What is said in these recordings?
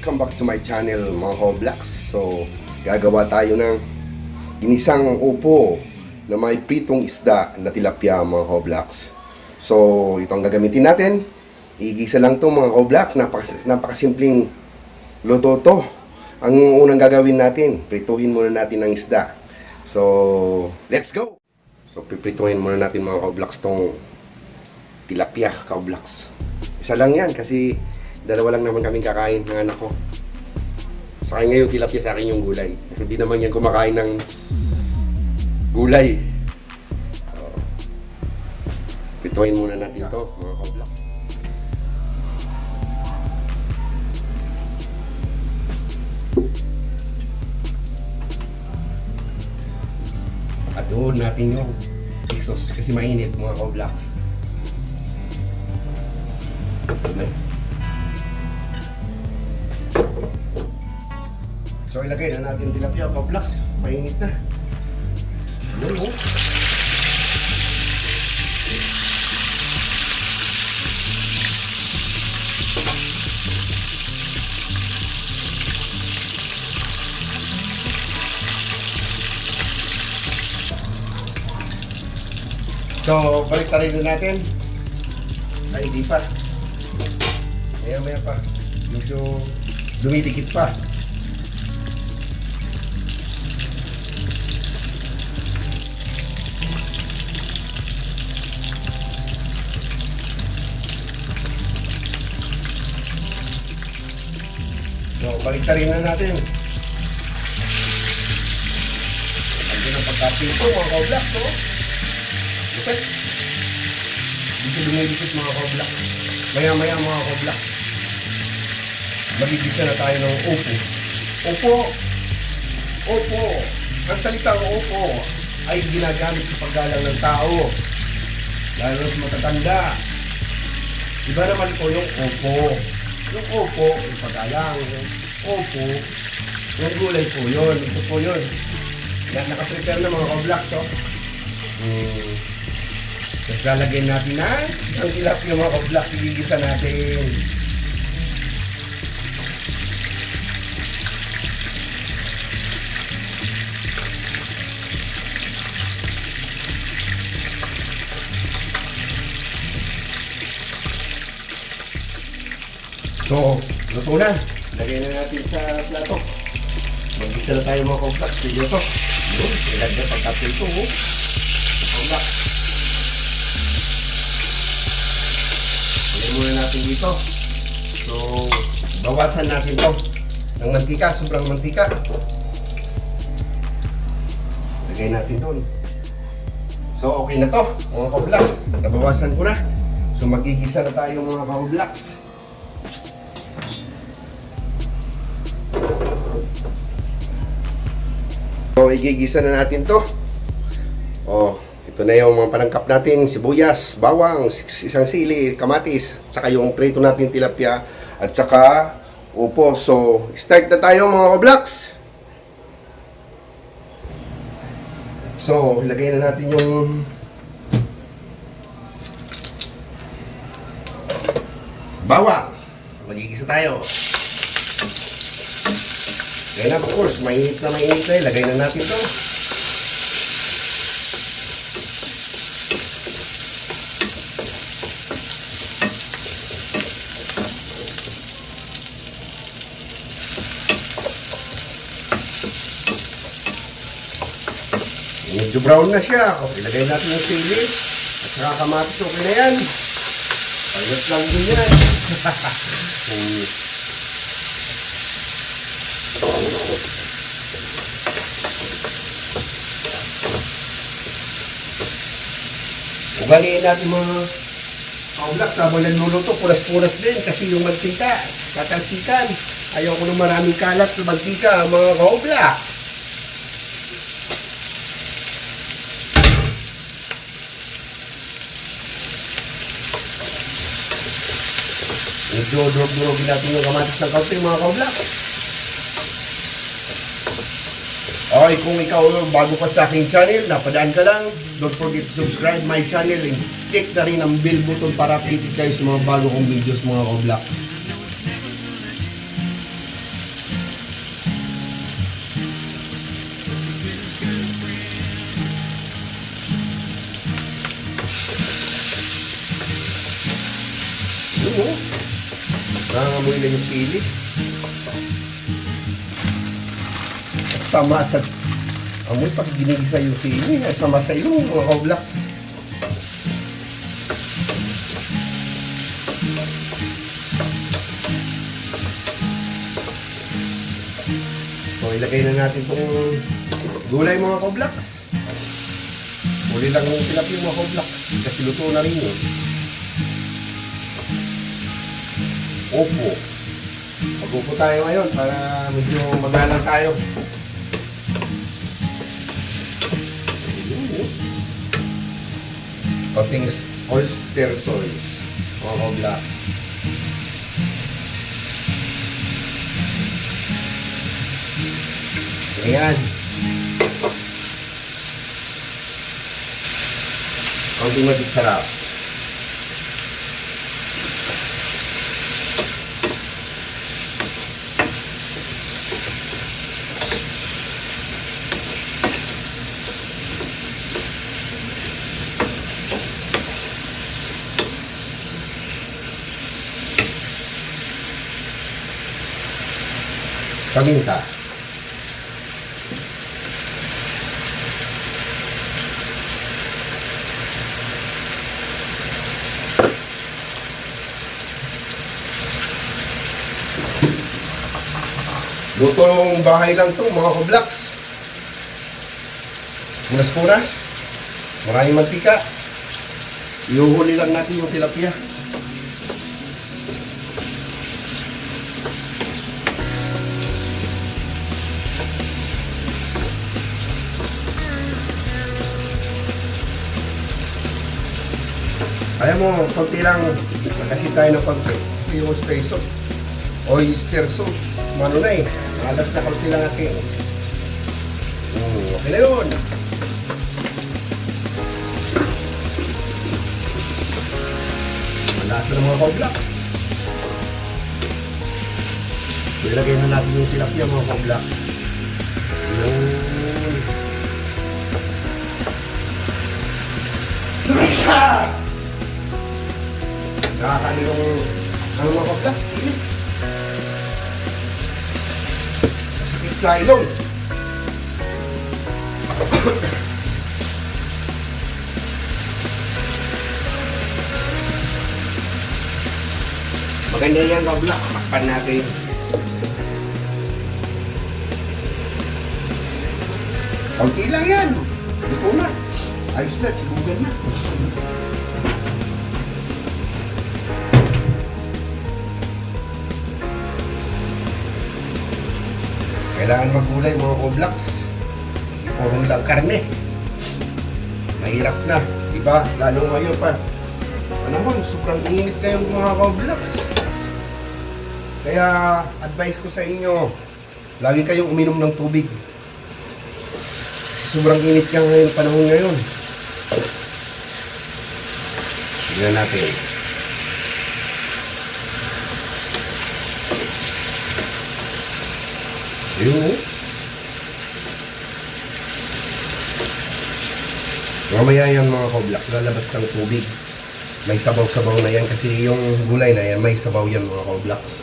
Welcome back to my channel mga Koblax. So, gagawa tayo ng ginisang upo na may pritong isda na tilapia mga Koblax. So, ito ang gagamitin natin. Igisa lang to mga Koblax. Napakasimpleng luto to. Ang unang gagawin natin, prituhin muna natin ang isda. So, let's go! So, piprituhin muna natin mga Koblax tong tilapia Koblax. Isa lang yan kasi dalawa lang naman kaming kakain ng anak ko. Sa akin ngayon tilapia, sa akin yung gulay. Hindi naman yan kumakain ng gulay. So, pituin muna natin ito mga Koblax. At doon natin yung exhaust kasi mainit mga Koblax. So ilagay na natin tilapia Koblax. Mainit na. Yun, oh. So balik tayo na natin. Ay hindi pa. Maya pa. Medyo dumidikit pa. So, baliktarin na natin. Pagka ng pagkapito, mga Koblax, no? Lupit. Dito dumidikit, mga Koblax. Maya-maya, mga Koblax. Magigisa na tayo ng upo. Upo. Upo. Ang salitang upo ay ginagamit sa paggalang ng tao. Lalo sa matatanda. Iba naman po yung upo. Yung opo, yung pagalang, yung opo, yung gulay po yun, ito po yun. Nakaprepare na mga Koblax, so. Tapos lalagyan natin na isang tilapia mga Koblax, igigisa natin. So, luto na. Lagay na natin sa plato. Mag-isa na tayo mga Koblax. Video to. Yun, ilagay pagka-prito. Koblax. Lagay muna natin dito. So, bawasan natin to ng mantika. Sobrang mantika. Lagay natin doon. So, okay na to mga Koblax. Nabawasan ko na. So, magigisa na tayo mga Koblax. So, igigisa na natin to. Oh, ito na yung mga panangkap natin. Sibuyas, bawang, isang sili, kamatis, saka yung prito natin tilapia, at saka upo. So, start na tayo mga Koblax. So, ilagay na natin yung bawang. Magigisa tayo. Kaya of course, mainit na. Ilagay na natin ito. Medyo brown na siya. Ilagay natin yung sili. At saka kamatis, okay na yan. Ayos lang din yan. Ugaliin natin mga Koblax habang naluluto, pulas-pulas din kasi yung mantika, katalsikan. Ayaw ko ng maraming kalat sa mantika mga Koblax. Medyo durog-durogin natin yung kamatis ng kaunti mga Koblax. Okay, kung ikaw bago pa sa aking channel, napadaan ka lang, don't forget to subscribe my channel and click na rin ang bell button para updated kayo sa mga bago kong videos mga Koblax. Yun, oh. Nangangamoy na yung sili. Sama sa amoy pag ginigisa yung sili. Sama sa ilong mga ka-vlogs. So ilagay na natin itong gulay mga ka-vlogs. Huli lang yung tilapia mga ka-vlogs. Kasi luto na rin yun. Opo. Mag-upo tayo ngayon para medyo magalang tayo. Konting oyster sauce mga ka-vlogs. Ayan. Konting magic sarap. Paminta. Lutong bahay lang to mga ka-vlogs. Punas-punas. Maraming mantika. Iuhuli lang natin yung tilapia. Kaya mo, konti lang, nakasin tayo ng konti. Kasi yung oyster sauce, ano na eh, alat na konti lang kasi. Okay na yun. Malasa ng mga ka-vlogs. Ilagay na natin yung tilapia mga ka-vlogs. Nakakain yung ano mga ka-vlogs, sili. Sakit sa ilong. Maganda yan ka-vlogs, makpan natin. Kunti lang yan. Ito na. Ayos na, sigugan na. Kailangan magulay mga ka-vlogs. Puro lang karne. Mahirap na, diba? Lalo ngayon pa. Naman, sobrang init ngayon mga ka-vlogs. Kaya advice ko sa inyo, lagi kayong uminom ng tubig. Sobrang init ka ngayon, panahon ngayon. Tignan natin. Ayun. Mamaya yan mga ka-vlogs, lalabas ng tubig. May sabaw-sabaw na yan kasi yung gulay na yan, may sabaw yan mga ka-vlogs.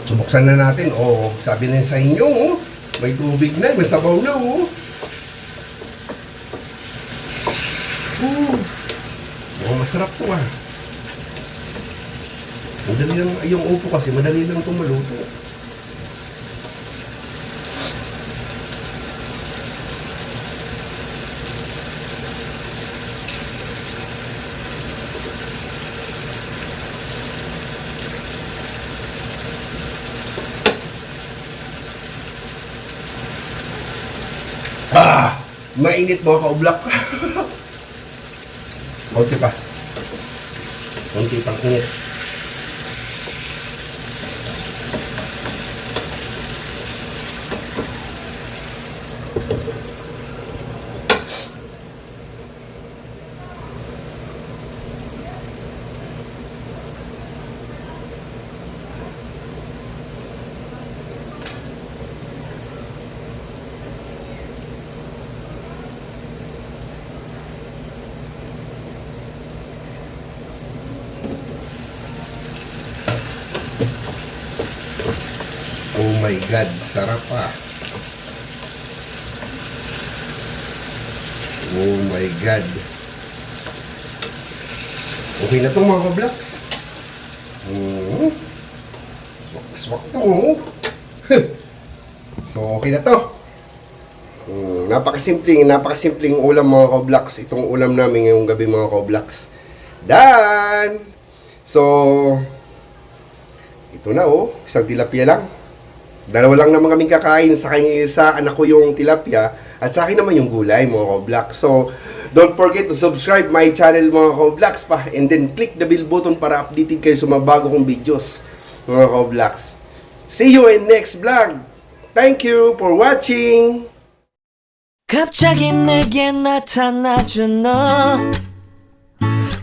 Subuksan na natin. Oo, sabi na sa inyo, oh, may tubig na, may sabaw na. Oh. Oh, masarap to ah. Madali lang, yung upo kasi madali lang itong maluto. Mainit mga ka-vlog. Konti pa. Konti pang init. my God, sarap pa. Oh my God. Okay na to mga ka-vlogs. Swak to. So okay na to. Napakasimpleng ulam mga ka-vlogs. Itong ulam namin ngayong gabi mga ka-vlogs. Done! So, ito na isang tilapia lang. Dalawa lang naman kaming kakain. Sa kanya isa, anak ko yung tilapia. At sa akin naman yung gulay mga ka-vlogs. So, don't forget to subscribe my channel mga ka-vlogs pa. And then click the bell button para updated kayo sa mga bago kong videos mga ka-vlogs. See you in next vlog. Thank you for watching. 갑자기 내게 나타나준 너.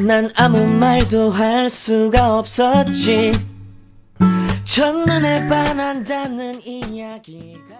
난 아무 말도 할 수가 없었지. 첫눈에 반한다는 이야기가